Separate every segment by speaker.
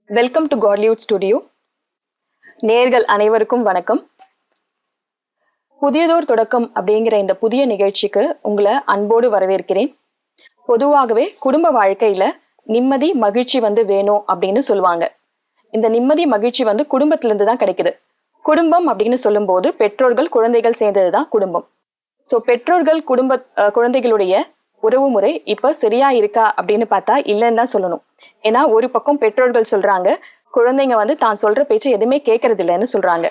Speaker 1: Welcome to காட்லிவுட் studio. நேயர்கள் அனைவருக்கும் வணக்கம். புதியதோர் தொடக்கம் அப்படிங்கிற இந்த புதிய நிகழ்ச்சிக்கு உங்களை அன்போடு வரவேற்கிறேன். பொதுவாகவே குடும்ப வாழ்க்கையில நிம்மதி மகிழ்ச்சி வேணும் அப்படின்னு சொல்லுவாங்க. இந்த நிம்மதி மகிழ்ச்சி குடும்பத்திலிருந்து தான் கிடைக்குது. குடும்பம் அப்படின்னு சொல்லும்போது பெற்றோர்கள் குழந்தைகள் சேர்ந்ததுதான் குடும்பம். ஸோ பெற்றோர்கள் குழந்தைகளுடைய உறவு முறை இப்ப சரியா இருக்கா அப்படின்னு பார்த்தா இல்லைன்னு தான் சொல்லணும். ஏன்னா ஒரு பக்கம் பெற்றோர்கள் சொல்றாங்க குழந்தைங்க தான் சொல்ற பேச்சு எதுவுமே கேட்கறது இல்லைன்னு சொல்றாங்க.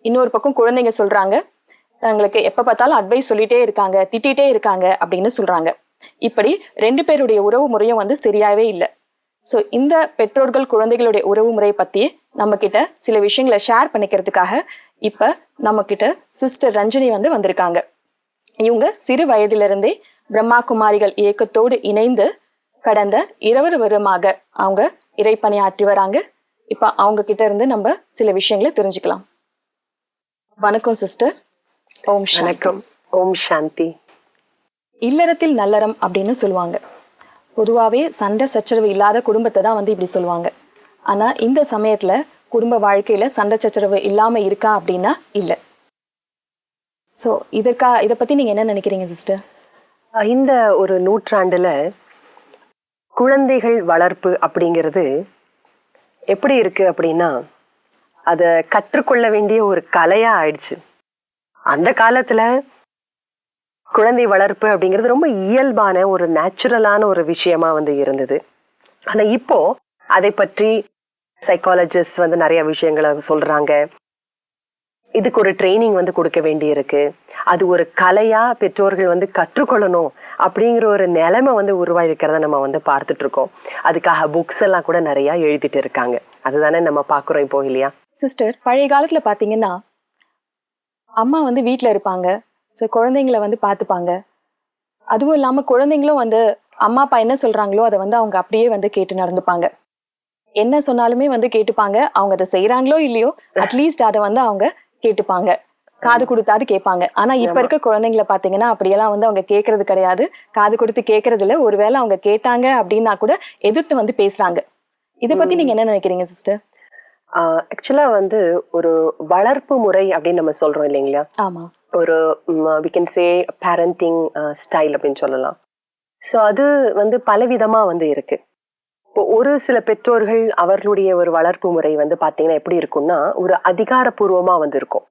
Speaker 1: இன்னொரு பக்கம் குழந்தைங்க சொல்றாங்க தங்களுக்கு எப்ப பார்த்தாலும் அட்வைஸ் சொல்லிட்டே இருக்காங்க, திட்டிகிட்டே இருக்காங்க அப்படின்னு சொல்றாங்க. இப்படி ரெண்டு பேருடைய உறவு முறையும் சரியாவே இல்லை. ஸோ இந்த பெற்றோர்கள் குழந்தைகளுடைய உறவு முறையை பத்தி நம்ம கிட்ட சில விஷயங்களை ஷேர் பண்ணிக்கிறதுக்காக இப்ப நம்ம கிட்ட சிஸ்டர் ரஞ்சினி வந்திருக்காங்க. இவங்க சிறு வயதிலிருந்தே பிரம்மா குமாரிகள் இயக்கத்தோடு இணைந்து கடந்த 20 வருடமாக அவங்க இறைப்பணியாற்றி வராங்க. இப்ப அவங்க கிட்ட இருந்து நம்ம சில விஷயங்களை தெரிஞ்சுக்கலாம். வணக்கம் சிஸ்டர். ஓம்
Speaker 2: வணக்கம். ஓம் சாந்தி.
Speaker 1: இல்லறத்தில் நல்லறம் அப்படின்னு சொல்லுவாங்க. பொதுவாகவே சண்டை சச்சரவு இல்லாத குடும்பத்தை தான் இப்படி சொல்லுவாங்க. ஆனா இந்த சமயத்துல குடும்ப வாழ்க்கையில சண்டை சச்சரவு இல்லாம இருக்கா அப்படின்னா இல்லை. ஸோ இதை பத்தி நீங்க என்ன நினைக்கிறீங்க சிஸ்டர்?
Speaker 2: இந்த ஒரு நூற்றாண்டுல குழந்தைகள் வளர்ப்பு அப்படிங்கிறது எப்படி இருக்கு அப்படின்னா அதை கற்றுக்கொள்ள வேண்டிய ஒரு கலையா ஆயிடுச்சு. அந்த காலத்துல குழந்தை வளர்ப்பு அப்படிங்கிறது ரொம்ப இயல்பான ஒரு நேச்சுரலான ஒரு விஷயமா இருந்தது. ஆனா இப்போ அதை பற்றி சைக்காலஜிஸ்ட் நிறைய விஷயங்களை சொல்றாங்க. இதுக்கு ஒரு ட்ரைனிங் கொடுக்க வேண்டி இருக்கு. அது ஒரு கலையா பெற்றோர்கள் கற்றுக்கொள்ளணும் அப்படிங்கிற ஒரு நிலைமை உருவாயிருக்கிறத நம்ம பார்த்துட்டு இருக்கோம். அதுக்காக புக்ஸ் எல்லாம் கூட நிறைய எழுதிட்டு இருக்காங்க. அதுதானே நம்ம பாக்குறோம் இப்போ, இல்லையா
Speaker 1: சிஸ்டர்? பழைய காலத்துல பாத்தீங்கன்னா அம்மா வீட்டுல இருப்பாங்க. ஸோ குழந்தைங்களை பார்த்துப்பாங்க. அதுவும் இல்லாம குழந்தைங்களும் அம்மா அப்பா என்ன சொல்றாங்களோ அதை அவங்க அப்படியே கேட்டு நடந்துப்பாங்க. என்ன சொன்னாலுமே கேட்டுப்பாங்க. அவங்க அதை செய்யறாங்களோ இல்லையோ அட்லீஸ்ட் அதை அவங்க கேட்டுப்பாங்க, காது கொடுத்தாது கேட்பாங்க. ஆனா இப்ப இருக்க குழந்தைங்களை பாத்தீங்கன்னா அப்படியெல்லாம் அவங்க கேட்கறது கிடையாது, காது கொடுத்து கேட்கறது இல்ல. ஒருவேளை அவங்க கேட்டாங்க அப்படின்னா கூட எதிர்த்து பேசுறாங்க. இதை பத்தி நீங்க என்ன நினைக்கிறீங்க சிஸ்டர்?
Speaker 2: ஆக்சுவலா ஒரு வளர்ப்பு முறை அப்படின்னு நம்ம சொல்றோம் இல்லைங்களா?
Speaker 1: ஆமா.
Speaker 2: ஒரு we can say parenting style அப்படின்னு சொல்லலாம். ஸோ அது பலவிதமா இருக்கு. இப்போ ஒரு சில பெற்றோர்கள் அவர்களுடைய ஒரு வளர்ப்பு முறை பாத்தீங்கன்னா எப்படி இருக்கும்னா ஒரு அதிகாரப்பூர்வமா இருக்கும்.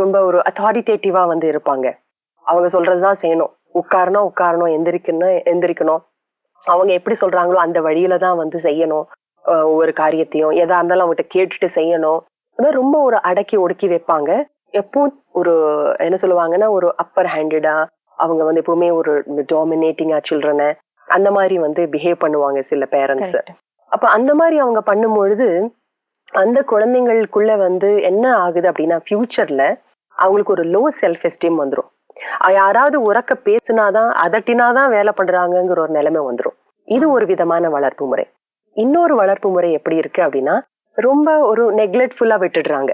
Speaker 2: ரொம்ப ஒரு அத்தாரிட்டேட்டிவா இருப்பாங்க. அவங்க சொல்றதுதான் செய்யணும். உட்காரணும், எந்திரிக்கணும். அவங்க எப்படி சொல்றாங்களோ அந்த வழியில தான் செய்யணும். ஒவ்வொரு காரியத்தையும் எதா இருந்தாலும் அவங்ககிட்ட கேட்டுட்டு செய்யணும். ரொம்ப ஒரு அடக்கி ஒடுக்கி வைப்பாங்க. எப்போ ஒரு என்ன சொல்லுவாங்கன்னா ஒரு அப்பர் ஹேண்டடா அவங்க எப்பவுமே ஒரு டாமினேட்டிங்கா சில்ட்ரனை அந்த மாதிரி பிஹேவ் பண்ணுவாங்க சில பேரண்ட்ஸ். அப்ப அந்த மாதிரி அவங்க பண்ணும்பொழுது அந்த குழந்தைங்களுக்குள்ள என்ன ஆகுது அப்படின்னா ஃபியூச்சர்ல அவங்களுக்கு ஒரு லோ செல்ஃப் எஸ்டீம் வந்துடும். யாராவது உறக்க பேசினாதான் அதட்டினாதான் வேலை பண்றாங்கிற ஒரு நிலைமை வந்துடும். இது ஒரு விதமான வளர்ப்பு முறை. இன்னொரு வளர்ப்பு முறை எப்படி இருக்கு அப்படின்னா ரொம்ப ஒரு நெக்லெக்ட்ஃபுல்லா விட்டுடுறாங்க.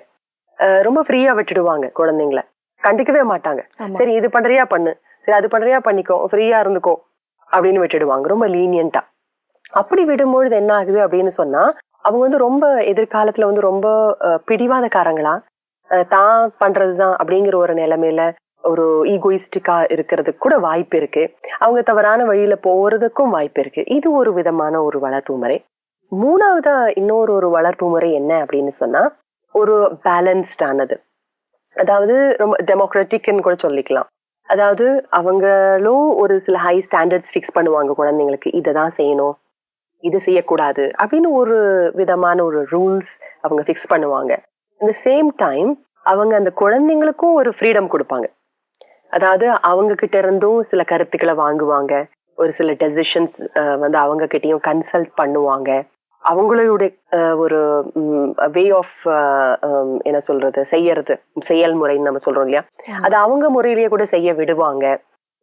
Speaker 2: ரொம்ப ஃப்ரீயா விட்டுடுவாங்க குழந்தைங்களை, கண்டுக்கவே மாட்டாங்க. சரி இது பண்றியா பண்ணு, சரி அது பண்றியா பண்ணிக்கோ, ஃப்ரீயா இருந்துக்கோ அப்படின்னு விட்டுடுவாங்க, ரொம்ப லீனியன்ட்டா. அப்படி விடும்பொழுது என்ன ஆகுது அப்படின்னு சொன்னா அவங்க ரொம்ப எதிர்காலத்துல ரொம்ப பிடிவாதக்காரங்களா தான் பண்றதுதான் அப்படிங்கிற ஒரு நிலைமையில ஒரு ஈகோயிஸ்டிக்கா இருக்கிறதுக்கு கூட வாய்ப்பு இருக்கு. அவங்க தவறான வழியில போறதுக்கும் வாய்ப்பு இருக்கு. இது ஒரு விதமான ஒரு வளர்ப்பு முறை. மூணாவதா இன்னொரு வளர்ப்பு முறை என்ன அப்படின்னு சொன்னா ஒரு பேலன்ஸ்டானது, அதாவது ரொம்ப டெமோக்ராட்டிக்னு கூட சொல்லிக்கலாம். அதாவது அவங்களும் ஒரு சில ஹை ஸ்டாண்டர்ட்ஸ் ஃபிக்ஸ் பண்ணுவாங்க குழந்தைங்களுக்கு. இதை தான் செய்யணும், இது செய்யக்கூடாது அப்படின்னு ஒரு விதமான ஒரு ரூல்ஸ் அவங்க ஃபிக்ஸ் பண்ணுவாங்க. இந்த சேம் டைம் அவங்க அந்த குழந்தைங்களுக்கும் ஒரு ஃப்ரீடம் கொடுப்பாங்க. அதாவது அவங்க கிட்ட இருந்தும் சில கருத்துக்களை வாங்குவாங்க. ஒரு சில டெசிஷன்ஸ் அவங்க கிட்டயும் கன்சல்ட் பண்ணுவாங்க. அவங்களுடைய ஒரு வே ஆஃப் என்ன சொல்றது செயல்முறைன்னு நம்ம சொல்றோம் இல்லையா, அது அவங்க முறையிலேயே கூட செய்ய விடுவாங்க.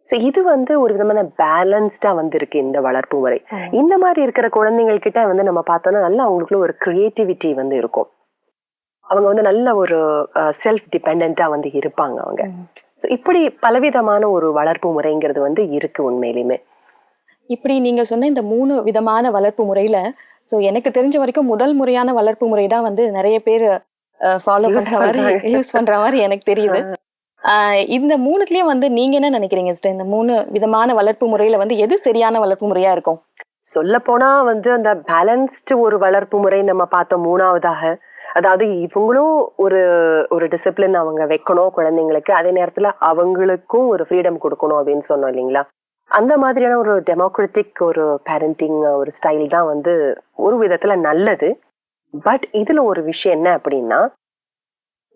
Speaker 2: ஸோ இது ஒரு விதமான பேலன்ஸ்டா இருக்கு இந்த வளர்ப்பு முறை. இந்த மாதிரி இருக்கிற குழந்தைகள் கிட்ட நம்ம பார்த்தோம்னா நல்லா அவங்களுக்குள்ள ஒரு கிரியேட்டிவிட்டி இருக்கும். அவங்க நல்ல ஒரு செல்ஃப் டிபெண்டா இருப்பாங்க அவங்க. ஸோ இப்படி பலவிதமான ஒரு வளர்ப்பு முறைங்கிறது இருக்கு உண்மையிலுமே.
Speaker 1: இப்படி நீங்க சொன்ன இந்த 3 விதமான வளர்ப்பு முறையில, சோ எனக்கு தெரிஞ்ச வரைக்கும் முதல் முறையான வளர்ப்பு முறை தான் வந்து நெறைய பேரு ஃபாலோ
Speaker 2: யூஸ்
Speaker 1: பண்ற மாரி
Speaker 2: பண்றாங்க.
Speaker 1: யூஸ் பண்ற மாரி எனக்கு தெரியுது. ஆ இந்த 3த்துலயும் வந்து நீங்க என்ன நினைக்கிறீங்க சிஸ்டர்? இந்த 3 விதமான வளர்ப்பு முறையில வந்து எது சரியான வளர்ப்பு முறையா இருக்கும்?
Speaker 2: சொல்லப்போனா வந்து அந்த பேலன்ஸ்டு ஒரு வளர்ப்பு முறை நம்ம பார்த்தோம் 3வதாக. அதாவது இவங்களும் ஒரு ஒரு டிசிப்ளின் அவங்க வைக்கணும் குழந்தைங்களுக்கு. அதே நேரத்துல அவங்களுக்கும் ஒரு ஃப்ரீடம் குடுக்கணும் அப்படின்னு சொன்னோம் இல்லைங்களா? அந்த மாதிரியான ஒரு டெமோக்ராட்டிக் ஒரு பேரண்டிங் ஒரு ஸ்டைல் தான் வந்து ஒரு விதத்துல நல்லது. பட் இதுல ஒரு விஷயம் என்ன அப்படின்னா,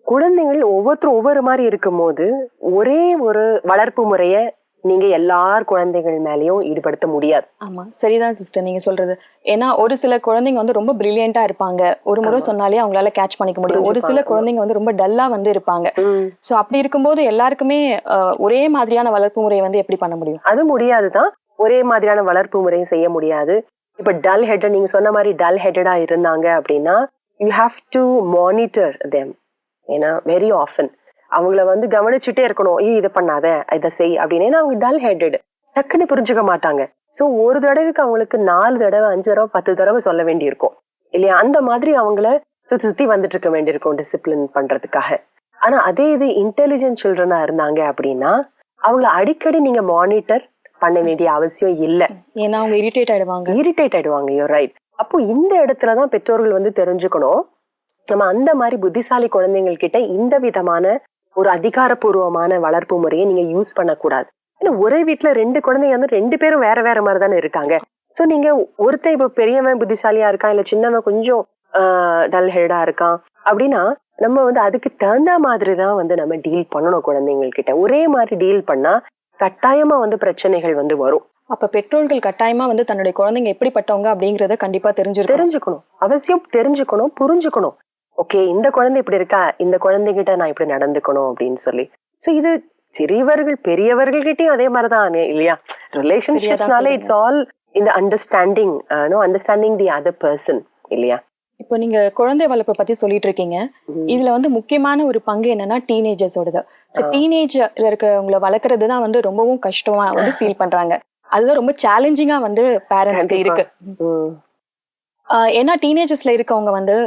Speaker 2: குழந்தைகள் ஒவ்வொருத்தரும் ஒவ்வொரு மாரி இருக்கும்போது, ஒரே ஒரு வளர்ப்பு முறைய நீங்க எல்லார் குழந்தைகள் மேலயும் ஈடுபடுத்த முடியாது.
Speaker 1: ஆமா. சரிதான் சிஸ்டர் நீங்க சொல்றது. ஏன்னா ஒரு சில குழந்தைங்க வந்து ரொம்ப பிரில்லியன்ட்டா இருப்பாங்க. ஒரு முறை
Speaker 2: ஆமா.
Speaker 1: சொன்னாலே அவங்களால கேட்ச் பண்ணிக்க முடியும். ஒரு சில
Speaker 2: புரிஞ்சுப்பாங்க. ஆமா.
Speaker 1: குழந்தைங்க வந்து ரொம்ப டல்லா வந்து இருப்பாங்க.
Speaker 2: ம்.
Speaker 1: சோ அப்படி இருக்கும்போது எல்லாருக்குமே ஒரே மாதிரியான வளர்ப்பு முறைய வந்து எப்படி பண்ண முடியும்?
Speaker 2: அது முடியாதுதான். ஒரே மாதிரியான வளர்ப்பு முறையும் செய்ய முடியாது. இப்ப டல் ஹெட்டட் நீங்க சொன்ன மாரி டல் ஹெட்டடா இருந்தாங்க அப்படின்னா, you have to monitor them. ஏன்னா வெரி ஆஃபன். அவங்கள வந்து கவனிச்சுட்டே இருக்கணும். "ஏய் இத பண்ணாத, இத செய்" அப்படின்னு. ஏன்னா அவங்க டல் ஹெட்டட். டக்குன்னு புரிஞ்சுக்க மாட்டாங்க. சோ ஒரு தடவைக்கு அவங்களுக்கு 4 தடவை, 5 தடவை, 10 தடவை சொல்ல வேண்டியிருக்கும். இல்லையா? அந்த மாதிரி அவங்கள சுத்தி சுத்தி வந்துட்டு இருக்க வேண்டியிருக்கும் டிசிப்ளின் பண்றதுக்காக. ஆனா அதே இது இன்டெலிஜென்ட் சில்ட்ரனா இருந்தாங்க அப்படின்னா, அவங்கள அடிக்கடி நீங்க மானிட்டர் பண்ண வேண்டிய அவசியம் இல்ல.
Speaker 1: ஏன்னா அவங்க இரிட்டேட் ஆயிடுவாங்க.
Speaker 2: இரிட்டேட் ஆயிடுவாங்க. You're right. அப்போ இந்த இடத்துல தான் பெற்றோர்கள் வந்து தெரிஞ்சுக்கணும். நம்ம அந்த மாதிரி புத்திசாலி குழந்தைகள் கிட்ட இந்த விதமான ஒரு அதிகாரப்பூர்வமான வளர்ப்பு முறையை நீங்க யூஸ் பண்ணக்கூடாது. ஏன்னா ஒரே வீட்டுல 2 குழந்தைங்க வந்து 2 பேரும் வேற வேற மாதிரி தானே இருக்காங்க. சோ நீங்க ஒருத்தன் இப்ப பெரியவன் புத்திசாலியா இருக்கான், இல்ல சின்னவன் கொஞ்சம் டல் ஹெடா இருக்கான் அப்படின்னா, நம்ம வந்து அதுக்கு தகுந்த மாதிரி தான் வந்து நம்ம டீல் பண்ணணும் குழந்தைங்கள் கிட்ட. ஒரே மாதிரி டீல் பண்ணா கட்டாயமா வந்து பிரச்சனைகள் வந்து வரும்.
Speaker 1: அப்ப பெற்றோர்கள் கட்டாயமா வந்து தன்னுடைய குழந்தைங்க எப்படிப்பட்டவங்க அப்படிங்கறத கண்டிப்பா தெரிஞ்சிருக்கணும்.
Speaker 2: தெரிஞ்சுக்கணும். அவசியம் தெரிஞ்சுக்கணும், புரிஞ்சுக்கணும். ஓகே, இந்த குழந்தை இப்படி இருக்கா, இந்த குழந்தைகிட்ட நான் இப்படி நடந்துக்கணும் அப்படின்னு சொல்லி. சோ இது சிறியவர்கள் பெரியவர்கள் கிட்டயும் அதே மாதிரிதான் இல்லையா? ரிலேஷன்ஷிப்ஸ்னாலே இட்ஸ் ஆல் இந்த understanding, understanding the other person இல்லையா?
Speaker 1: இப்போ நீங்க குழந்தை வளர்ப்பை பத்தி சொல்லிட்டு இருக்கீங்க. இதுல வந்து முக்கியமான ஒரு பங்கு என்னன்னா டீனேஜர்ஸோடது. டீனேஜ்ல இருக்கவங்களை வளர்க்கறது தான் வந்து ரொம்பவும் கஷ்டமா வந்து ஃபீல் பண்றாங்க. அதுதான் ரொம்ப சேலஞ்சிங்கா வந்து பேரண்ட்ஸ்க்கு இருக்கு. ஏன்னா டீனேஜர்ஸ்ல இருக்கவங்க வந்து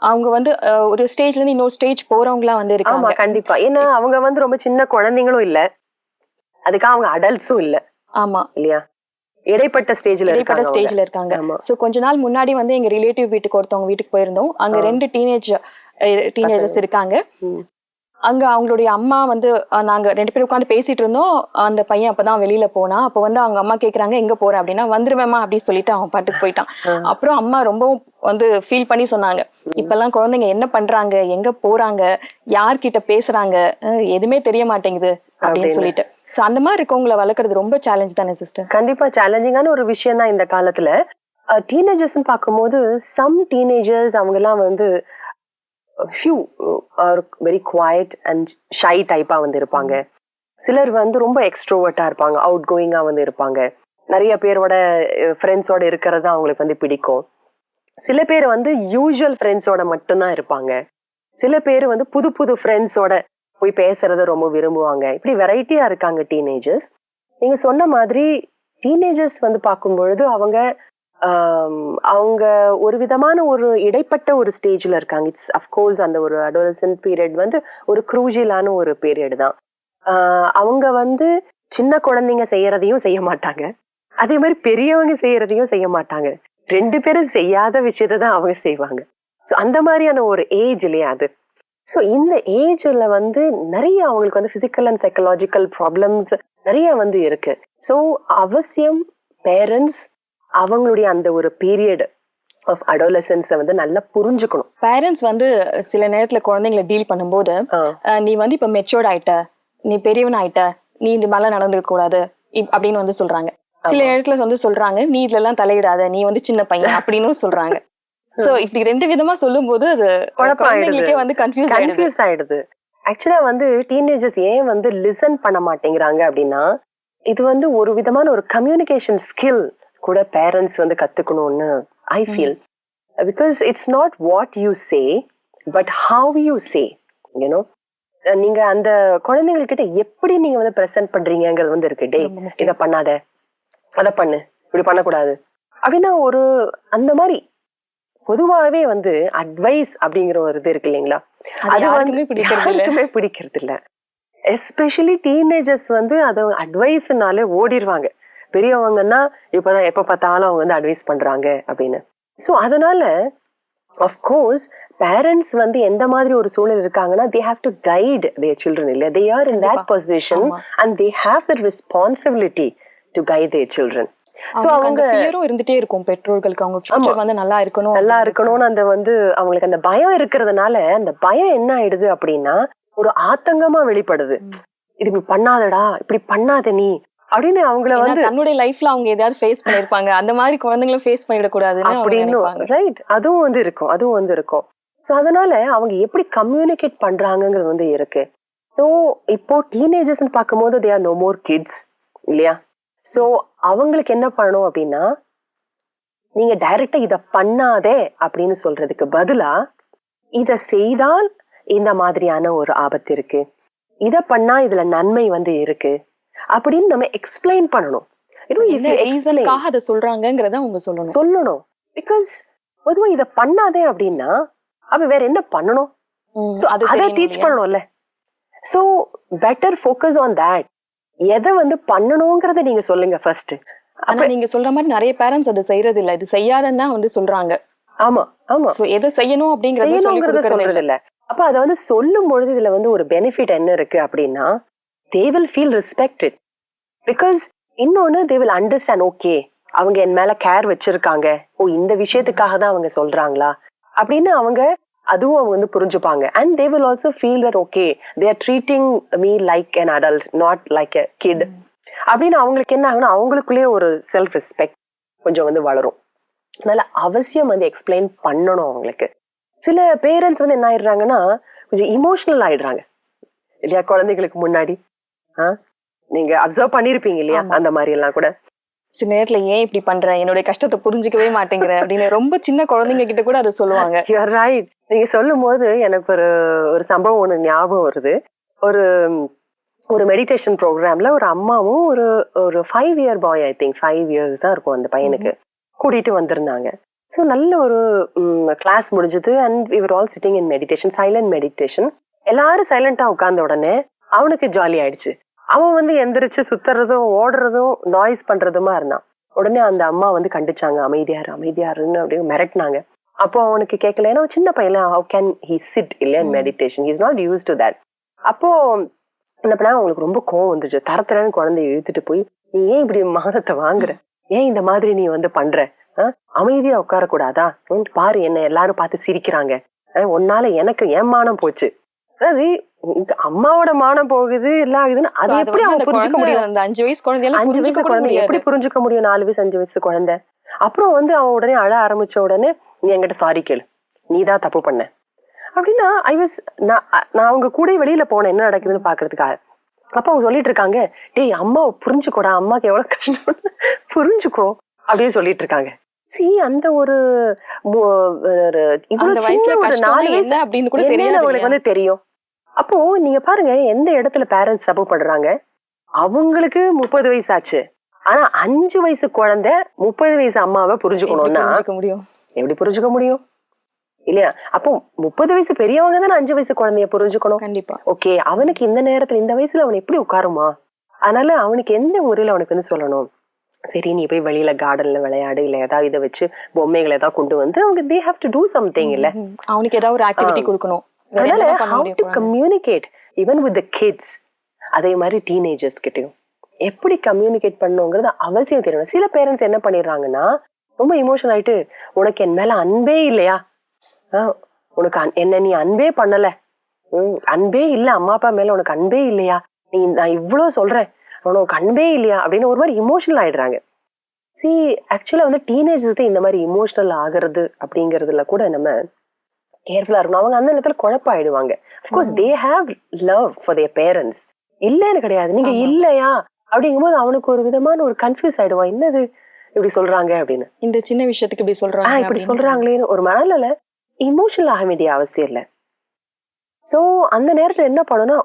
Speaker 1: அவங்க வந்து ஒரு ஸ்டேஜ்ல இருந்து இன்னொரு ஸ்டேஜ் போறவங்களா வந்து
Speaker 2: ஆமா
Speaker 1: இருக்காங்க.
Speaker 2: கண்டிப்பா. ஏன்னா அவங்க வந்து ரொம்ப சின்ன குழந்தைங்களும் இல்ல, அதுக்காக அவங்க அடல்ட்ஸும் இல்ல
Speaker 1: ஆமா,
Speaker 2: இல்லையா? இடைப்பட்ட ஸ்டேஜ்ல
Speaker 1: இடைப்பட்ட
Speaker 2: இருக்காங்க அவங்க.
Speaker 1: ஸ்டேஜ்ல இருக்காங்க.
Speaker 2: ஆமா.
Speaker 1: சோ கொஞ்ச நாள் முன்னாடி வந்து எங்க ரிலேட்டிவ் வீட்டுக்கு ஒருத்தவங்க வீட்டுக்கு போயிருந்தோம். அங்க 2 டீனேஜர்ஸ் இருக்காங்க.
Speaker 2: ம்.
Speaker 1: அங்க அவங்களுடைய அம்மா வந்து நாங்க 2 பேரும் உட்கார்ந்து பேசிட்டு இருந்தோம். அந்த பையன் அப்பதான் வெளியில போனான். அப்ப வந்து அவங்க அம்மா கேக்குறாங்க எங்க போற அப்படின்னா, வந்துருவேம்மா அப்படின்னு சொல்லிட்டு அவன் பாட்டுக்கு போயிட்டான். அப்புறம் அம்மா ரொம்பவும் வந்து ஃபீல் பண்ணி சொன்னாங்க, இப்பெல்லாம் குழந்தைங்க என்ன பண்றாங்க, எங்க போறாங்க, யார்கிட்ட பேசுறாங்க, எதுவுமே தெரிய மாட்டேங்குது அப்படின்னு சொல்லிட்டு. சோ அந்த மாதிரி இருக்கவங்களை வளர்க்கறது ரொம்ப சேலஞ்ச் தானே சிஸ்டர்?
Speaker 2: கண்டிப்பா சேலஞ்சிங்கான ஒரு விஷயம் தான் இந்த காலத்துல. டீனேஜர்ஸ் பார்க்கும்போது சம் டீனேஜர்ஸ் அவங்க எல்லாம் வந்து few are very quiet and shy டைப்பா வந்து இருப்பாங்க. சிலர் வந்து ரொம்ப எக்ஸ்ட்ரோவர்ட்டா இருப்பாங்க, அவுட் கோயிங்கா வந்து இருப்பாங்க. நிறைய பேரோட ஃப்ரெண்ட்ஸோட இருக்கிறது அவங்களுக்கு வந்து பிடிக்கும். சில பேர் வந்து யூசுவல் ஃப்ரெண்ட்ஸோட மட்டும்தான் இருப்பாங்க. சில பேர் வந்து புது புது ஃப்ரெண்ட்ஸோட போய் பேசுறத ரொம்ப விரும்புவாங்க. இப்படி வெரைட்டியா இருக்காங்க டீனேஜர்ஸ். நீங்க சொன்ன மாதிரி டீனேஜர்ஸ் வந்து பார்க்கும்பொழுது அவங்க அவங்க ஒரு விதமான ஒரு இடைப்பட்ட ஒரு ஸ்டேஜ்ல இருக்காங்க. இட்ஸ் அஃப்கோர்ஸ் அந்த ஒரு அடோலசன்ட் பீரியட் வந்து ஒரு க்ரூஷியலான ஒரு பீரியட் தான். அவங்க வந்து சின்ன குழந்தைங்க செய்யறதையும் செய்ய மாட்டாங்க, அதே மாதிரி பெரியவங்க செய்யறதையும் செய்ய மாட்டாங்க. 2 பேரும் செய்யாத விஷயத்தை தான் அவங்க செய்வாங்க. ஸோ அந்த மாதிரியான ஒரு ஏஜ் இல்லையா அது. ஸோ இந்த ஏஜ்ல வந்து நிறைய அவங்களுக்கு வந்து பிசிக்கல் அண்ட் சைக்கலாஜிக்கல் ப்ராப்ளம்ஸ் நிறைய வந்து இருக்கு. ஸோ அவசியம் பேரண்ட்ஸ் அவங்களுடைய அந்த ஒரு பீரியட் ஆஃப் அடோலசன்ஸை வந்து நல்லா புரிஞ்சுக்கணும்.
Speaker 1: பேரண்ட்ஸ் வந்து சில நேரத்துல குழந்தைங்களை டீல் பண்ணும்போது நீ வந்து இப்ப மெச்சூர்ட் ஆயிட்ட, நீ பெரியவன் ஆயிட்ட, நீ இந்த மாதிரிலாம் நடந்துக்க கூடாது அப்படின்னு வந்து சொல்றாங்க. சில இடத்துல வந்து சொல்றாங்க நீ இதுல எல்லாம் தலையிடாத, நீ வந்து சின்ன பையன் அப்படின்னு சொல்றாங்க. சோ இப்படி 2 விதமா சொல்லும் போது அது குழந்தைங்களுக்கே வந்து கன்ஃபியூஸ்
Speaker 2: ஆயிடுது. ஆக்சுவலா வந்து டீனேஜர்ஸ் ஏன் வந்து லிசன் பண்ண மாட்டேங்கிறாங்க அப்படின்னா, இது வந்து ஒரு விதமான ஒரு கம்யூனிகேஷன் ஸ்கில் கூட பேரண்ட்ஸ் வந்து கத்துக்கணும்னு I feel. Because it's not what you say but how you say. You know, நீங்க அந்த குழந்தைகள் கிட்ட எப்படி நீங்க வந்து பிரசன்ட் பண்றீங்கிறது வந்து இருக்கு. டே இத பண்ணாத, அதை பண்ணு, இப்படி பண்ணக்கூடாது அப்படின்னா ஒரு அந்த மாதிரி பொதுவாகவே வந்து அட்வைஸ் அப்படிங்கிற ஒரு இது இருக்கு இல்லைங்களா, அது வந்து யாருக்குமே பிடிக்கிறது இல்ல. எஸ்பெஷலி டீனேஜர்ஸ் வந்து அதை அட்வைஸ்னாலே ஓடிடுவாங்க. பெரியவங்கன்னா இப்பதான் எப்ப பார்த்தாலும் அவங்க வந்து அட்வைஸ் பண்றாங்க அப்படின்னு. ஸோ அதனால அஃப்கோர்ஸ் பேரண்ட்ஸ் வந்து எந்த மாதிரி ஒரு சூழல் இருக்காங்கன்னா they have to guide their children இல்ல, they are in that position and they have the responsibility to guide their children.
Speaker 1: So அவங்க ஃபியரும் இருந்துட்டே இருக்கும் பெற்றோர்களுக்கு, அவங்க ஃபியூச்சர் வந்து நல்லா இருக்கணும்னு
Speaker 2: அந்த வந்து அவங்களுக்கு அந்த பயம் இருக்கிறதுனால அந்த பயம் என்ன ஆயிடுது அப்படின்னா ஒரு ஆத்தங்கமா வெளிப்படுது. இது இப்படி பண்ணாதடா, இப்படி பண்ணாத நீ அப்படின்னு அவங்கள வந்து
Speaker 1: தன்னுடைய லைஃப்ல அவங்க ஏதாவது ஃபேஸ் பண்ணிருப்பாங்க, அந்த மாதிரி குழந்தைங்களும் ஃபேஸ் பண்ணிடக்கூடாதுன்னு
Speaker 2: அப்படின்னு. ரைட், அதுவும் வந்து இருக்கும். ஸோ அதனால அவங்க எப்படி கம்யூனிகேட் பண்றாங்கிறது வந்து இருக்கு. ஸோ இப்போ டீனேஜர்ஸ் பார்க்கும்போது they are no more kids இல்லையா. ஸோ அவங்களுக்கு என்ன பண்ணணும் அப்படின்னா நீங்க டைரக்டா இத பண்ணாதே அப்படின்னு சொல்றதுக்கு பதிலா இத செய்தால் இந்த மாதிரியான ஒரு ஆபத்து இருக்கு, இத பண்ணா இதுல நன்மை வந்து இருக்கு அப்படின்னு நம்ம எக்ஸ்பிளைன் பண்ணணும்.
Speaker 1: அதை சொல்றாங்கிறத அவங்க சொல்லணும்.
Speaker 2: பிகாஸ் பொதுவா இத பண்ணாதே அப்படின்னா அப்ப வேற என்ன பண்ணணும், அதை டீச் பண்ணணும்ல. So better focus on that. எதை வந்து பண்ணணும்ங்கறத நீங்க சொல்லுங்க ஃபர்ஸ்ட்.
Speaker 1: ஆனா நீங்க சொல்ற மாதிரி நிறைய பேரண்ட்ஸ் அதை செய்யறது இல்ல, இது செய்யாதன்னா வந்து சொல்றாங்க.
Speaker 2: ஆமா ஆமா,
Speaker 1: சோ எதை செய்யணும் அப்படிங்கறத சொல்றது இல்ல.
Speaker 2: அப்ப அதை வந்து சொல்லும் பொழுது இதுல வந்து ஒரு பெனிஃபிட் என்ன இருக்கு அப்படின்னா they will feel respected because இன்னொன்னு they will understand, okay அவங்க என் மேல கேர் வச்சிருக்காங்க, ஓ இந்த விஷயத்துக்காக தான் அவங்க சொல்றாங்களா அப்படின்னு அவங்க அதுவும் அவங்க வந்து புரிஞ்சுப்பாங்க. and they will also feel that okay they are treating me like an adult not like a kid அப்படின்னு அவங்களுக்கு என்ன ஆகுனா அவங்களுக்குள்ளே ஒரு செல்ஃப் ரெஸ்பெக்ட் கொஞ்சம் வந்து வளரும். அதனால அவசியம் வந்து எக்ஸ்பிளைன் பண்ணணும் அவங்களுக்கு. சில பேரண்ட்ஸ் வந்து என்ன ஆயிடுறாங்கன்னா கொஞ்சம் இமோஷனல் ஆயிடுறாங்க இல்லையா குழந்தைகளுக்கு முன்னாடி. நீங்க அப்சர்வ் பண்ணிருப்பீங்க இல்லையா அந்த மாதிரி எல்லாம் கூட.
Speaker 1: சில நேரத்துல ஏன் இப்படி பண்ற, என்னுடைய கஷ்டத்தை புரிஞ்சுக்கவே மாட்டேங்கிற அப்படின்னு ரொம்ப சின்ன குழந்தைங்க கிட்ட கூட அதை சொல்லுவாங்க.
Speaker 2: ரைட், நீங்க சொல்லும் போது எனக்கு ஒரு சம்பவம் ஒண்ணு ஞாபகம் வருது. ஒரு மெடிடேஷன் ப்ரோக்ராம்ல ஒரு அம்மாவும் ஒரு 5 year bye, I think 5 years தான் இருக்கும் அந்த பையனுக்கு, கூட்டிட்டு வந்திருந்தாங்க. ஸோ நல்ல ஒரு கிளாஸ் முடிஞ்சது and we were all sitting in meditation, silent meditation. எல்லாரும் சைலண்டா உட்கார்ந்த உடனே அவனுக்கு ஜாலி ஆயிடுச்சு. அவன் வந்து எந்திரிச்சு சுத்துறதும் ஓடுறதும் நாய்ஸ் பண்றதுமா இருந்தான். உடனே அந்த அம்மா வந்து கண்டிச்சாங்க, அமைதியாருன்னு அப்படின்னு மிரட்டினாங்க. அப்போ அவனுக்கு கேட்கல, ஏன்னா சின்ன பையன், how can he sit இல்லையா in meditation, he is not used to that. அப்போ என்ன பண்ணா அவங்களுக்கு ரொம்ப கோவம் வந்துச்சு. தரத்தரன்னு குழந்தைய இழுத்துட்டு போய் நீ ஏன் இப்படி மானத்தை வாங்குற, ஏன் இந்த மாதிரி நீ வந்து பண்ற, அமைதியா உட்கார கூடாதா, பாரு என்ன எல்லாரும் பார்த்து சிரிக்கிறாங்க, உன்னால எனக்கு ஏன் மானம் போச்சு. அதாவது அம்மாவோட மானம் போகுது எல்லாம் ஆகுதுன்னு அது எப்படி அவங்க புரிஞ்சுக்க முடியும்?
Speaker 1: அந்த 5 வயசு குழந்தை
Speaker 2: எப்படி புரிஞ்சுக்க முடியும்? 4 வயசு 5 வயசு குழந்தை. அப்புறம் வந்து அவன் உடனே அழ ஆரம்பிச்ச உடனே நீ என்கிட்ட சாரி கேளு, நீதான் தப்பு பண்ண அப்படின்னா நான் அவங்க கூட வெளியில போனேன் என்ன நடக்குதுன்னு பாக்குறதுக்காக. அப்ப அவங்க சொல்லிட்டு இருக்காங்க, டேய் அம்மாவை புரிஞ்சுக்கோடா, அம்மாக்கு எவ்வளவு கஷ்டம் புரிஞ்சுக்கோ அப்படின்னு சொல்லிட்டு இருக்காங்க. சி அந்த ஒரு இவ்வளவு சின்ன ஒரு 4 வயசு அவங்களுக்கு வந்து தெரியும். அப்போ நீங்க பாருங்க எந்த இடத்துல பேரண்ட்ஸ் சப்போர்ட் பண்றாங்க. அவங்களுக்கு 30 வயசு ஆச்சு, ஆனா 5 வயசு குழந்தை 30 வயசு அம்மாவை புரிஞ்சுக்கணும்னா எப்படி புரிஞ்சுக்க முடியும் இல்லையா? அப்போ 30 வயசு பெரியவங்க தானே 5 வயசு குழந்தைய புரிஞ்சுக்கணும்.
Speaker 1: கண்டிப்பா.
Speaker 2: ஓகே, அவனுக்கு இந்த நேரத்துல இந்த வயசுல அவன் எப்படி உட்காருமா? அதனால அவனுக்கு எந்த முறையில அவனுக்கு வந்து சொல்லணும், சரி நீ போய் வெளியில கார்டன்ல விளையாடு, இல்ல ஏதாவது இதை வச்சு பொம்மைகளை ஏதாவது கொண்டு வந்து அவங்க they have to do something இல்ல,
Speaker 1: அவனுக்கு ஏதாவது ஒரு ஆக்டிவிட்டி கொடுக்கணும்.
Speaker 2: அதனால how to communicate even with the kids, அதே மாதிரி டீனேஜர்ஸ் கிட்டயும் எப்படி கம்யூனிகேட் பண்ணுங்கிறது அவசியம் தெரியணும். சில பேரண்ட்ஸ் என்ன பண்ணிடுறாங்கன்னா ரொம்ப இமோஷனல் ஆயிட்டு, உனக்கு என் மேல அன்பே இல்லையா, உனக்கு என்ன நீ அன்பே பண்ணல, அன்பே இல்ல அம்மா அப்பா மேல உனக்கு அன்பே இல்லையா, நீ நான் இவ்வளவு சொல்றேன் உனக்கு அன்பே இல்லையா அப்படின்னு ஒரு மாதிரி இமோஷனல் ஆயிடுறாங்க. சி ஆக்சுவலா வந்து டீனேஜர்ஸ்ட இந்த மாதிரி இமோஷனல் ஆகிறது அப்படிங்கறதுல கூட நம்ம கேர்ஃபுல்லா இருக்கணும். அவங்க அந்த நேரத்துல குழப்பம் ஆயிடுவாங்க. Of course they have love for their parents, இல்லன்னு கிடையாது, நீங்க இல்லையா அப்படிங்கும்போது அவனுக்கு ஒரு விதமான ஒரு கன்ஃபியூஸ் ஆயிடுவான், என்னது இப்படி சொல்றாங்க அப்படின்னு, இந்த சின்ன விஷயத்துக்கு இப்படி சொல்றாங்களேன்னு ஒரு மனநிலை இமோஷனல் ஆக வேண்டிய அவசியம் இல்லை. சோ அந்த நேரத்துல என்ன பண்ணணும்னா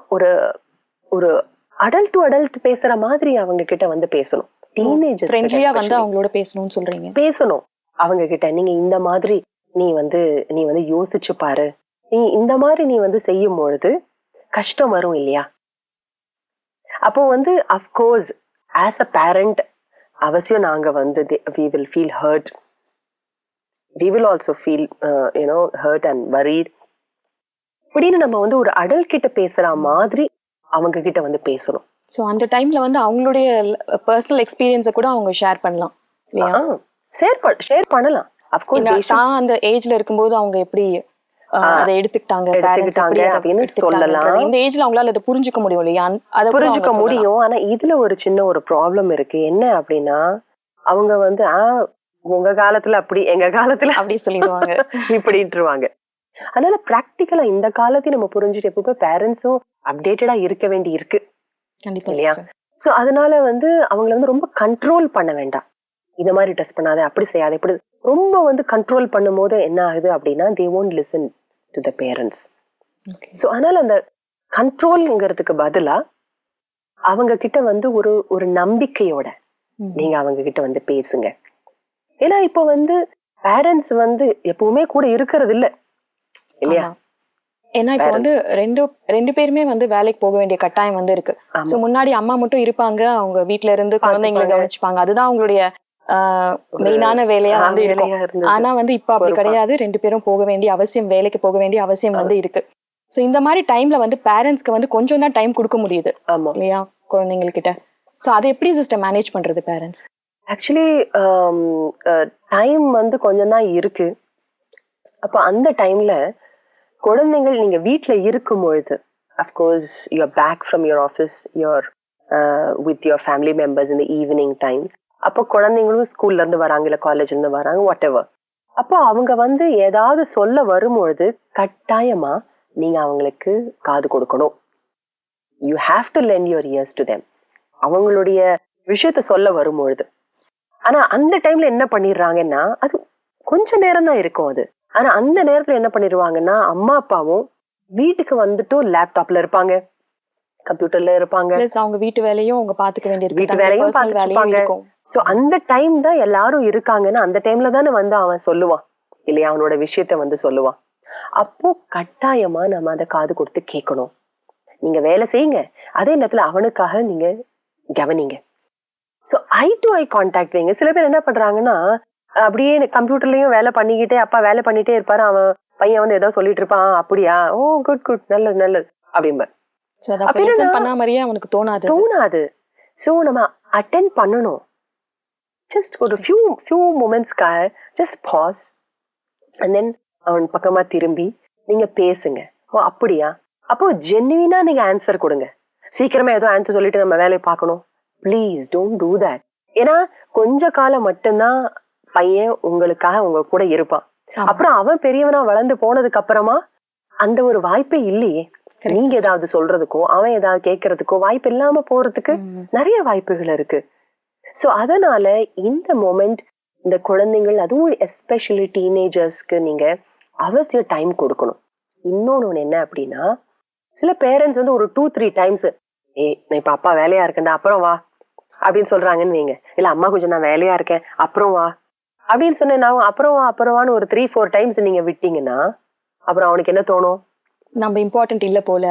Speaker 2: ஒரு அடல்ட் டு அடல்ட் பேசுற மாதிரி அவங்க கிட்ட வந்து பேசணும். டீனேஜர்ஸ்
Speaker 1: ஃப்ரெண்ட்லியா வந்து அவங்களோட பேசணும்னு சொல்றீங்க.
Speaker 2: பேசணும் அவங்க கிட்ட. நீங்க இந்த மாதிரி நீ வந்து யோசிச்சு பாரு, நீ இந்த மாதிரி நீ வந்து செய்யும் பொழுது கஷ்டம் வரும் இல்லையா? அப்போ வந்து அஃப்கோர்ஸ் ஆஸ் அ பேரண்ட் அவசியம் நாங்க வந்து we will feel hurt, we will also feel hurt and worried. இப்படின்னு நம்ம வந்து ஒரு அடல்ட் கிட்ட பேசுற மாதிரி அவங்க கிட்ட வந்து பேசணும்.
Speaker 1: ஸோ அந்த டைம்ல வந்து அவங்களுடைய பர்சனல் எக்ஸ்பீரியன்ஸை கூட அவங்க ஷேர் பண்ணலாம் இல்லையா?
Speaker 2: ஷேர் பண்ணலாம். அஃப்கோர்ஸ்
Speaker 1: தான் அந்த ஏஜ்ல இருக்கும்போது அவங்க எப்படி அதை எடுத்துக்கிட்டாங்க
Speaker 2: அப்படின்னு சொல்லலாம்.
Speaker 1: இந்த ஏஜ்ல அவங்களால அதை புரிஞ்சுக்க முடியும் இல்லையா? அதை
Speaker 2: புரிஞ்சுக்க முடியும். ஆனா இதுல ஒரு சின்ன ஒரு ப்ராப்ளம் இருக்கு. என்ன அப்படின்னா அவங்க வந்து உங்க காலத்துல அப்படி, எங்க காலத்துல
Speaker 1: அப்படி சொல்லிடுவாங்க
Speaker 2: இப்படின்ட்டுருவாங்க. அதனால பிராக்டிக்கலா இந்த காலத்தையும் நம்ம புரிஞ்சுட்டு எப்பவுமே பேரண்ட்ஸும் அப்டேட்டடா இருக்க வேண்டி இருக்கு இல்லையா? சோ அதனால வந்து அவங்கள வந்து ரொம்ப கண்ட்ரோல் பண்ண வேண்டாம். இந்த மாதிரி டெஸ்ட் பண்ணாத, அப்படி செய்யாத, இப்படி ரொம்ப வந்து கண்ட்ரோல் பண்ணும் போது என்ன ஆகுது அப்படின்னா they won't listen to the parents. So அதனால அந்த கண்ட்ரோல்ங்கிறதுக்கு பதிலா அவங்க கிட்ட வந்து ஒரு நம்பிக்கையோட நீங்க அவங்க கிட்ட வந்து பேசுங்க. ஏன்னா இப்போ வந்து பேரண்ட்ஸ் வந்து எப்பவுமே கூட இருக்கிறது இல்லையா?
Speaker 1: ஏன்னா இப்ப வந்து ரெண்டு பேருமே வந்து வேலைக்கு போக வேண்டிய கட்டாயம் வந்து இருக்கு. சோ முன்னாடி அம்மா மட்டும் இருப்பாங்க, அவங்க வீட்ல இருந்து குழந்தைங்களை கவனிச்சுப்பாங்க, அதுதான் அவங்களுடைய மெயினான வேலையா வந்து இருக்கும். ஆனா வந்து இப்ப அப்படி கிடையாது. 2 பேரும் போக வேண்டிய அவசியம், வேலைக்கு போக வேண்டிய அவசியம் வந்து இருக்கு. சோ இந்த மாதிரி டைம்ல வந்து பேரண்ட்ஸ்க்கு வந்து கொஞ்சம் தான் டைம் கொடுக்க முடியுது இல்லையா குழந்தைங்ககிட்ட? சோ அதை எப்படி சிஸ்டர் மேனேஜ் பண்றது பேரண்ட்ஸ்?
Speaker 2: ஆக்சுவலி டைம் வந்து கொஞ்சம் தான் இருக்கு. அப்ப அந்த டைம்ல குழந்தைகள் நீங்க வீட்டுல இருக்கும் பொழுது, of course you are back from your office, your with your family members in the evening time. அப்போ குழந்தைங்களும் ஸ்கூல்ல இருந்து வராங்க, இல்ல காலேஜ்ல இருந்து வராங்க, வாட் எவர். அப்போ அவங்க வந்து ஏதாவது சொல்ல வரும்பொழுது கட்டாயமா நீங்க அவங்களுக்கு காது கொடுக்கணும். You have to lend your ears to them. அவங்களுடைய விஷயத்த சொல்ல வரும்பொழுது. ஆனா அந்த டைம்ல என்ன பண்ணிடுறாங்கன்னா, அது கொஞ்ச நேரம் தான் இருக்கும் அது. ஆனா அந்த நேரத்துல என்ன பண்ணிடுவாங்கன்னா, அம்மா அப்பாவும் வீட்டுக்கு வந்துட்டும் லேப்டாப்ல இருப்பாங்க, கம்ப்யூட்டர்ல இருப்பாங்க,
Speaker 1: அவங்க வீட்டு வேலையும் அவங்க பாத்துக்க வேண்டியிருக்கு,
Speaker 2: வீட்டு வேலையும் பார்த்துப்பாங்க. சோ அந்த டைம் தான் எல்லாரும் இருக்காங்கன்னா அந்த டைம்ல தானே வந்து அவன் சொல்லுவான் இல்லையா, அவனோட விஷயத்த வந்து சொல்லுவான். அப்போ கட்டாயமா நம்ம அதை காது கொடுத்து கேட்கணும். நீங்க வேலை செய்யுங்க, அதே நேரத்துல அவனுக்காக நீங்க கவனிங்க. So I to eye contact வைங்க. சில பேர் என்ன பண்றாங்கன்னா, அப்படியே கம்ப்யூட்டர்லயும் வேலை பண்ணிக்கிட்டே, அப்பா வேலை பண்ணிட்டே இருப்பாரு, அவன் பையன் வந்து ஏதோ சொல்லிட்டு இருப்பான், அப்படியா, ஓ குட் குட், நல்லது நல்லது அப்படிம்பார்.
Speaker 1: அவனுக்கு தோணாது.
Speaker 2: சோ நம்ம அட்டென்ட் பண்ணணும். ஜஸ்ட் ஒரு ஃபியூ மொமெண்ட்ஸ்க்காக ஜஸ்ட் பாஸ் அண்ட் தென் அவன் பக்கமா திரும்பி நீங்க பேசுங்க. ஓ அப்படியா, அப்போ ஜென்யூனா நீங்க ஆன்சர் கொடுங்க. சீக்கிரமா ஏதோ ஆன்சர் சொல்லிட்டு நம்ம வேலையை பார்க்கணும், ப்ளீஸ் டோன்ட் டூ தட். ஏன்னா கொஞ்ச காலம் மட்டும்தான் பையன் உங்களுக்காக உங்க கூட இருப்பான். அப்புறம் அவன் பெரியவனா வளர்ந்து போனதுக்கு அப்புறமா அந்த ஒரு வாய்ப்பே இல்லையே. நீங்க ஏதாவது சொல்றதுக்கோ அவன் ஏதாவது கேட்கறதுக்கோ வாய்ப்பு இல்லாம போறதுக்கு நிறைய வாய்ப்புகள் இருக்கு. சோ அதனால இந்த மொமெண்ட் இந்த குழந்தைகள், அதுவும் எஸ்பெஷலி டீனேஜர்ஸ்க்கு நீங்க அவசியம் டைம் கொடுக்கணும். இன்னொன்னு என்ன அப்படின்னா, சில பேரண்ட்ஸ் வந்து ஒரு 2-3 டைம்ஸ் நான் இப்ப அப்பா வேலையா இருக்கேன்டா அப்புறம் வா அப்படின்னு சொல்றாங்கன்னு வைங்க. இல்ல அம்மா கொஞ்சம் நான் வேலையா இருக்கேன் அப்புறம் வா அப்படின்னு சொன்னேன், நான் அப்புறம் வான்னு ஒரு 3-4 டைம்ஸ் நீங்க விட்டீங்கன்னா அப்புறம் அவனுக்கு என்ன தோணும்?
Speaker 1: நம்ம இம்பார்ட்டன்ட் இல்ல போல,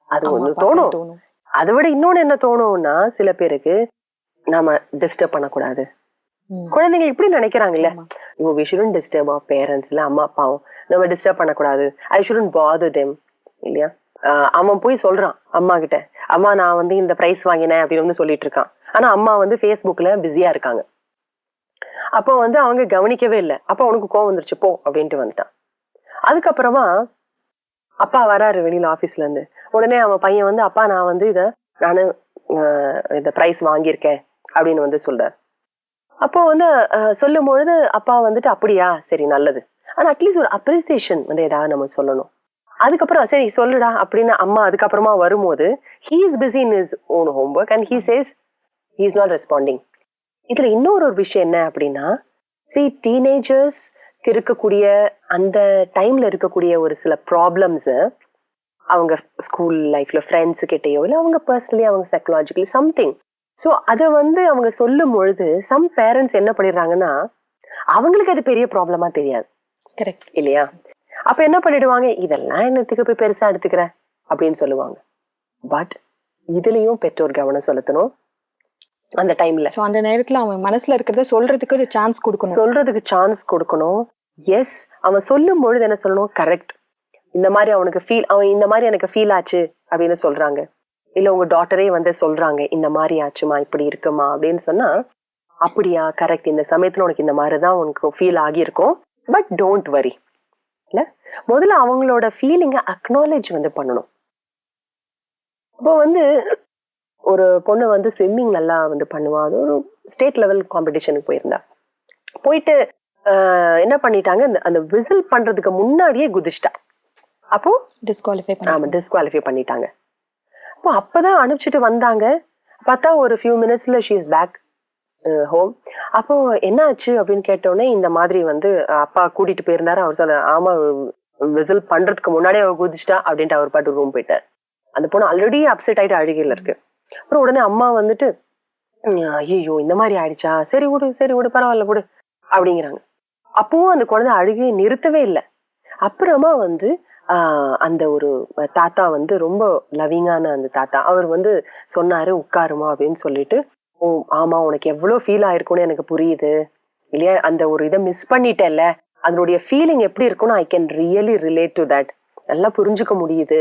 Speaker 1: அது
Speaker 2: ஒண்ணு தோணும். அதை விட இன்னொன்னு என்ன தோணும்னா, சில பேருக்கு நாம டிஸ்டர்ப் பண்ணக்கூடாது. குழந்தைங்க இப்படி நினைக்கிறாங்கல்ல, we shouldn't disturb our parents, இல்ல அம்மா அப்பாவும் நம்ம டிஸ்டர்ப் பண்ணக்கூடாது, I shouldn't bother them இல்லையா. அவன் போய் சொல்றான் அம்மா கிட்ட, அம்மா நான் வந்து இந்த பிரைஸ் வாங்கினேன் அப்படின்னு வந்து சொல்லிட்டு இருக்கான். ஆனா அம்மா வந்து Facebookல பிஸியா இருக்காங்க. அப்போ வந்து அவங்க கவனிக்கவே இல்லை. அப்போ அவனுக்கு கோவம் வந்துருச்சு, போ அப்படின்ட்டு வந்துட்டான். அதுக்கப்புறமா அப்பா வராரு வெளியில ஆபீஸ்ல இருந்து. உடனே அவன் பையன் வந்து, அப்பா நான் வந்து நானு இந்த பிரைஸ் வாங்கியிருக்கேன் அப்படின்னு வந்து சொல்றாரு. அப்போ வந்து சொல்லும் பொழுது அப்பா வந்துட்டு, அப்படியா, சரி நல்லது. ஆனா அட்லீஸ்ட் ஒரு அப்ரிசியேஷன் வந்து ஏதாவது நம்ம சொல்லணும். அதுக்கப்புறம் சரி சொல்லுடா அப்படின்னு அம்மா அதுக்கப்புறமா வரும்போது, he is busy in his own homework and he says he is not responding. இதுல இன்னொரு விஷயம் என்ன அப்படின்னா, டீனேஜர்ஸ் இருக்கக்கூடிய அந்த டைம்ல இருக்கக்கூடிய ஒரு சில ப்ராப்ளம்ஸ் அவங்க ஸ்கூல் லைஃப்ல ஃப்ரெண்ட்ஸ் கிட்டயோ இல்ல அவங்க பர்சனலி அவங்க சைக்கலாஜிக்கலி சம்திங் ஸோ அதை வந்து அவங்க சொல்லும் பொழுது சம் பேரண்ட்ஸ் என்ன பண்ணிடுறாங்கன்னா அவங்களுக்கு அது பெரிய ப்ராப்ளமா தெரியாது.
Speaker 1: கரெக்ட்
Speaker 2: இல்லையா? அப்ப என்ன பண்ணிடுவாங்க, இதெல்லாம் என்னத்துக்கு போய் பெருசா எடுத்துக்கிற அப்படின்னு சொல்லுவாங்க. பட் இதுலயும் பெற்றோர் கவனம் செலுத்தணும் அந்த டைம்ல.
Speaker 1: ஸோ அந்த நேரத்துல அவன் மனசுல இருக்கிறத சொல்றதுக்கு ஒரு சான்ஸ் கொடுக்கணும். எஸ், அவன் சொல்லும் பொழுது என்ன சொல்லணும், கரெக்ட், இந்த மாதிரி அவன் இந்த மாதிரி எனக்கு ஃபீல் ஆச்சு அப்படின்னு சொல்றாங்க. இல்ல உங்க டாட்டரே வந்து சொல்றாங்க, இந்த மாதிரி ஆச்சுமா, இப்படி இருக்குமா அப்படின்னு சொன்னா, அப்படியா, கரெக்ட், இந்த சமயத்துல உனக்கு இந்த மாதிரிதான் உனக்கு ஃபீல் ஆகியிருக்கும், பட் டோன்ட் வரி. இல்ல, முதல்ல அவங்களோட ஃபீலிங்கை அக்னாலேஜ் வந்து பண்ணணும். இப்போ வந்து ஒரு பொண்ணு வந்து ஸ்விம்மிங் நல்லா வந்து பண்ணுவா. அது ஒரு ஸ்டேட் லெவல் காம்படிஷனுக்கு போயிருந்தா. போயிட்டு என்ன பண்ணிட்டாங்க, அந்த விசில் பண்றதுக்கு முன்னாடியே குதிச்சிட்டா. அப்போ டிஸ்குவாலிஃபை பண்ணிட்டாங்க. அப்பதான் அனுப்பிச்சுட்டு வந்தாங்க. பார்த்தா ஒரு ஃபியூ மினிட்ஸ்ல ஷீ இஸ் பேக் ஹோம். அப்போ என்ன ஆச்சு அப்படின்னு கேட்டோடனே, இந்த மாதிரி வந்து அப்பா கூட்டிட்டு போயிருந்தாரு. அவர் சொன்ன, ஆமா, விசில் பண்றதுக்கு முன்னாடியே அவர் குதிச்சிட்டா அப்படின்ட்டு அவர் பாட்டு ரூம் போயிட்டார். அந்த பொண்ணு ஆல்ரெடி அப்செட் ஆயிட்டு அழுகையில இருக்கு. அப்புறம் உடனே அம்மா வந்துட்டு, ஐயோ இந்த மாதிரி ஆயிடுச்சா, சரி விடு பரவாயில்ல விடு அப்படிங்கிறாங்க. அப்பவும் அந்த குழந்தை அழுகையை நிறுத்தவே இல்லை. அப்புறமா வந்து அந்த ஒரு தாத்தா வந்து ரொம்ப லவ்விங்கான அந்த தாத்தா, அவர் வந்து சொன்னாரு, உட்காருமா அப்படின்னு சொல்லிட்டு, ஓ ஆமா, உனக்கு எவ்வளவு ஃபீல் ஆயிருக்கும்னு எனக்கு புரியுது இல்லையா, அந்த ஒரு இதை மிஸ் பண்ணிட்டேல்ல, அதனுடைய ஃபீலிங் எப்படி இருக்கும்னு I can really relate to that, நல்லா புரிஞ்சுக்க முடியுது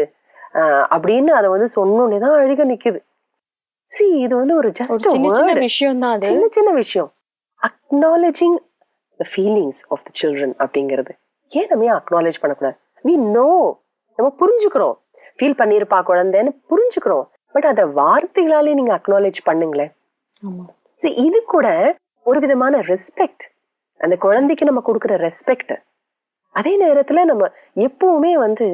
Speaker 1: அப்படின்னு அதை வந்து சொன்னோன்னேதான் அழுக நிக்குது. சி, இது வந்து ஒரு ஜஸ்ட் சின்ன விஷயம் தான்,
Speaker 2: சின்ன விஷயம். Acknowledging the feelings of the children அப்படிங்கிறது ஏன் நம்ம அக்னாலேஜ் பண்ணக்கூடாது? we know, நம்ம புரிஞ்சுக்கிறோம், ஃபீல் பண்ணிருப்பா குழந்தைன்னு புரிஞ்சுக்கிறோம். பட் அதை வார்த்தைகளாலே நீங்க அக்னாலேஜ் பண்ணுங்களேன். இது கூட ஒரு விதமான ரெஸ்பெக்ட், அந்த குழந்தைக்கு நம்ம கொடுக்குற ரெஸ்பெக்ட். அதே நேரத்துல நம்ம எப்பவுமே வந்து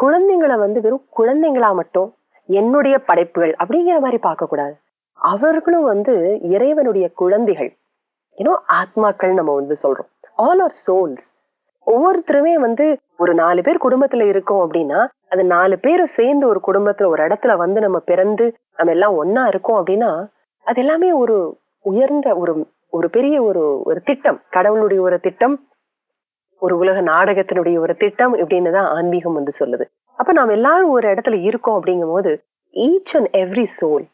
Speaker 2: குழந்தைங்களை வந்து வெறும் குழந்தைங்களா மட்டும், என்னுடைய படைப்புகள் அப்படிங்கிற மாதிரி பார்க்க கூடாது. அவர்களும் வந்து இறைவனுடைய குழந்தைகள், ஆத்மாக்கள் நம்ம வந்து சொல்றோம். All are souls. ஒவ்வொருத்தருமே வந்து ஒரு 4 பேர் குடும்பத்துல இருக்கோம் அப்படின்னா, அந்த 4 பேரும் சேர்ந்து ஒரு குடும்பத்துல ஒரு இடத்துல வந்து நம்ம பிறந்து நம்ம எல்லாம் ஒன்னா இருக்கோம் அப்படின்னா, அது எல்லாமே ஒரு உயர்ந்த ஒரு பெரிய ஒரு திட்டம், கடவுளுடைய ஒரு திட்டம், ஒரு உலக நாடகத்தினுடைய ஒரு திட்டம் இப்படின்னுதான் ஆன்மீகம் வந்து சொல்லுது. அப்ப நாம எல்லாரும் ஒரு இடத்துல இருக்கோம் அப்படிங்கும் போது, ஈச் அண்ட் எவ்ரி சோல்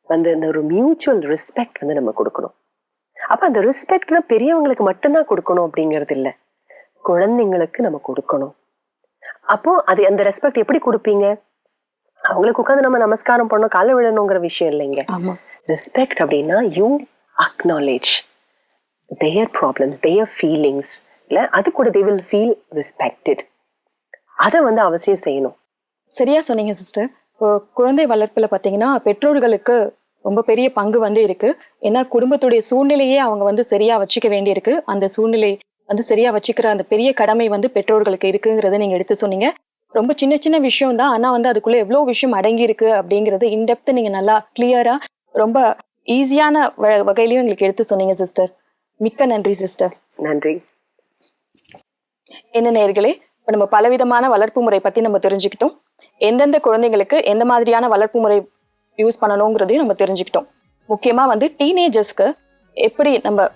Speaker 2: வந்து இந்த ஒரு மியூச்சுவல் ரெஸ்பெக்ட் வந்து நம்ம கொடுக்கணும். அப்ப அந்த ரெஸ்பெக்ட்னா பெரியவங்களுக்கு மட்டும்தான் கொடுக்கணும் அப்படிங்கிறது இல்லை, குழந்தைங்களுக்கு நம்ம கொடுக்கணும். அப்போ அது அந்த ரெஸ்பெக்ட் எப்படி கொடுப்பீங்க? அவங்களுக்கு உட்காந்து நம்ம நமஸ்காரம் பண்ணணும், காலை விழணுங்கிற விஷயம் இல்லைங்க. ரெஸ்பெக்ட் அப்படின்னா you acknowledge their problems, their feelings, இல்ல அது கூட they will feel respected. அதை வந்து அவசியம் செய்யணும்.
Speaker 1: சரியா சொன்னீங்க சிஸ்டர். குழந்தை வளர்ப்புல பாத்தீங்கன்னா பெற்றோர்களுக்கு ரொம்ப பெரிய பங்கு வந்து இருக்கு. ஏன்னா குடும்பத்துடைய சூழ்நிலையே அவங்க வந்து சரியா வச்சுக்க வேண்டியிருக்கு. அந்த சூழ்நிலை வந்து சரியா வச்சுக்கிற அந்த பெரிய கடமை வந்து பெற்றோர்களுக்கு இருக்குங்கிறத நீங்க எடுத்து சொன்னீங்க. ரொம்ப சின்ன விஷயம் தான், ஆனா வந்து அதுக்குள்ள எவ்வளவு விஷயம் அடங்கி இருக்கு அப்படிங்கிறது இன்டெப்த் நீங்க நல்லா கிளியரா ரொம்ப ஈஸியான வகையிலையும் எங்களுக்கு எடுத்து சொன்னீங்க சிஸ்டர். மிக்க நன்றி சிஸ்டர்.
Speaker 2: நன்றி.
Speaker 1: என்ன நேயர்களே, இப்ப நம்ம பலவிதமான வளர்ப்பு முறை பத்தி நம்ம தெரிஞ்சுக்கிட்டோம். எந்தெந்த குழந்தைங்களுக்கு எந்த மாதிரியான வளர்ப்பு முறை யூஸ் பண்ணணுங்கிறதையும் நம்ம தெரிஞ்சுக்கிட்டோம். முக்கியமா வந்து டீனேஜர்ஸ்க்கு எப்படி நம்ம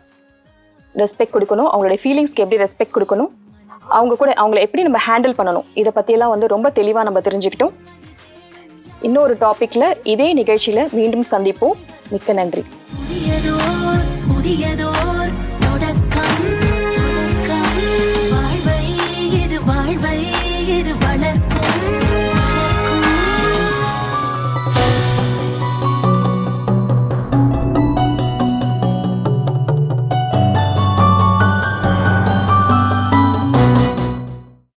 Speaker 1: ரெஸ்பெக்ட் கொடுக்கணும், அவங்களுடைய ஃபீலிங்ஸ்க்கு எப்படி ரெஸ்பெக்ட் கொடுக்கணும், அவங்கள எப்படி நம்ம ஹேண்டில் பண்ணணும், இதை பத்தியெல்லாம் வந்து ரொம்ப தெளிவா நம்ம தெரிஞ்சுக்கிட்டோம். இன்னொரு டாபிக்ல இதே நிகழ்ச்சியில மீண்டும் சந்திப்போம். மிக்க நன்றி. வாழ்வை இது வாழ்வை இது